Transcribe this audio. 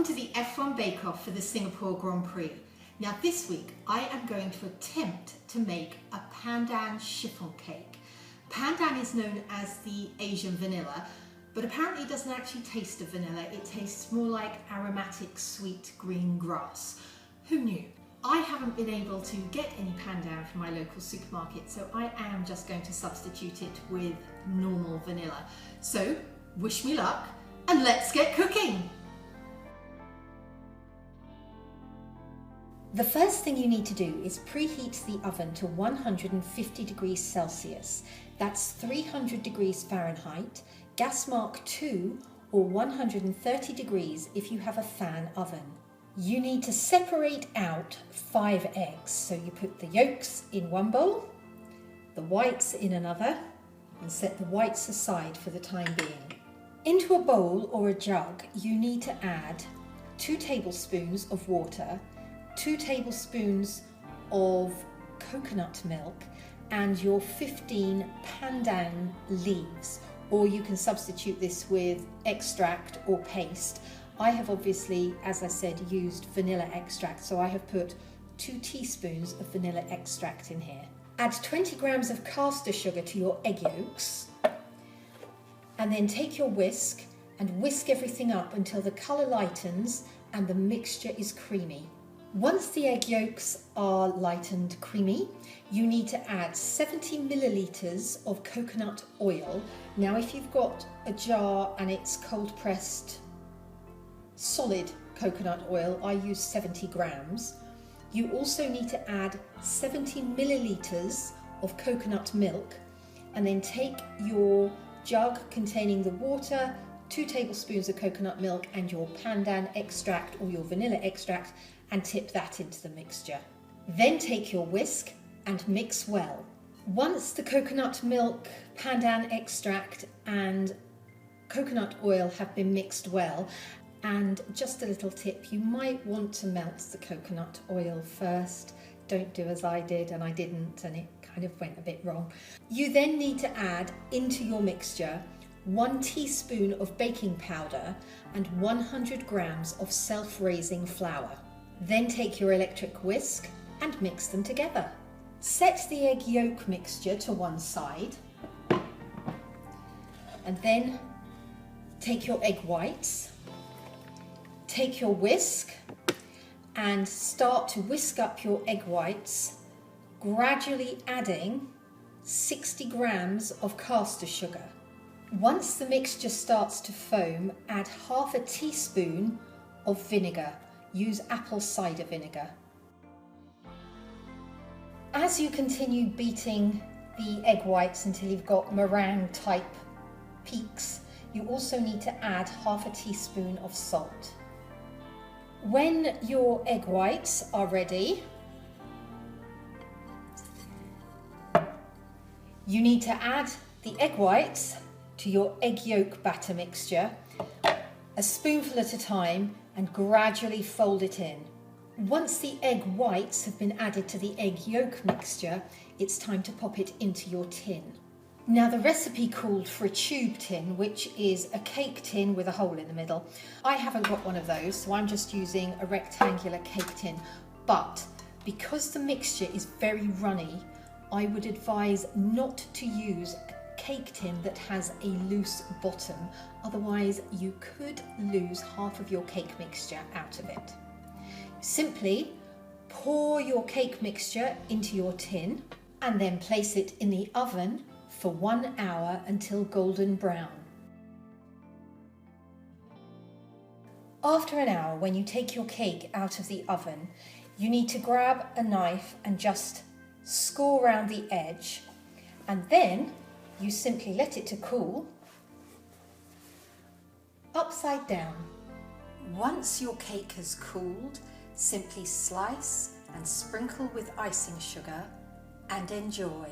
to the F1 Bake-Off for the Singapore Grand Prix. Now this week I am going to attempt to make a Pandan Chiffon Cake. Pandan is known as the Asian vanilla, but apparently it doesn't actually taste of vanilla, it tastes more like aromatic sweet green grass. Who knew? I haven't been able to get any Pandan from my local supermarket, so I am just going to substitute it with normal vanilla. So wish me luck and let's get cooking! The first thing you need to do is preheat the oven to 150 degrees Celsius. That's 300 degrees Fahrenheit, gas mark 2 or 130 degrees if you have a fan oven. You need to separate out 5 eggs. So you put the yolks in one bowl, the whites in another, and set the whites aside for the time being. Into a bowl or a jug, you need to add 2 tablespoons of water, 2 tablespoons of coconut milk, and your 15 pandan leaves, or you can substitute this with extract or paste. I have obviously, as I said, used vanilla extract, so I have put 2 teaspoons of vanilla extract in here. Add 20 grams of caster sugar to your egg yolks, and then take your whisk and whisk everything up until the colour lightens and the mixture is creamy. Once the egg yolks are light and creamy, you need to add 70 millilitres of coconut oil. Now if you've got a jar and it's cold pressed solid coconut oil, I use 70 grams. You also need to add 70 millilitres of coconut milk, and then take your jug containing the water, 2 tablespoons of coconut milk and your pandan extract or your vanilla extract, and tip that into the mixture. Then take your whisk and mix well. Once the coconut milk, pandan extract and coconut oil have been mixed well, and just a little tip, you might want to melt the coconut oil first. Don't do as I did, and I didn't, and it kind of went a bit wrong. You then need to add into your mixture 1 teaspoon of baking powder and 100 grams of self-raising flour. Then take your electric whisk and mix them together. Set the egg yolk mixture to one side, and then take your egg whites, take your whisk and start to whisk up your egg whites, gradually adding 60 grams of caster sugar. Once the mixture starts to foam, add half a teaspoon of vinegar. Use apple cider vinegar. As you continue beating the egg whites until you've got meringue type peaks, you also need to add half a teaspoon of salt. When your egg whites are ready, you need to add the egg whites to your egg yolk batter mixture, a spoonful at a time, and gradually fold it in. Once the egg whites have been added to the egg yolk mixture, it's time to pop it into your tin. Now the recipe called for a tube tin, which is a cake tin with a hole in the middle. I haven't got one of those, so I'm just using a rectangular cake tin. But because the mixture is very runny, I would advise not to use a cake tin that has a loose bottom, otherwise you could lose half of your cake mixture out of it. Simply pour your cake mixture into your tin and then place it in the oven for 1 hour until golden brown. After an hour, when you take your cake out of the oven, you need to grab a knife and just score around the edge, and then you simply let it to cool upside down. Once your cake has cooled, simply slice and sprinkle with icing sugar and enjoy.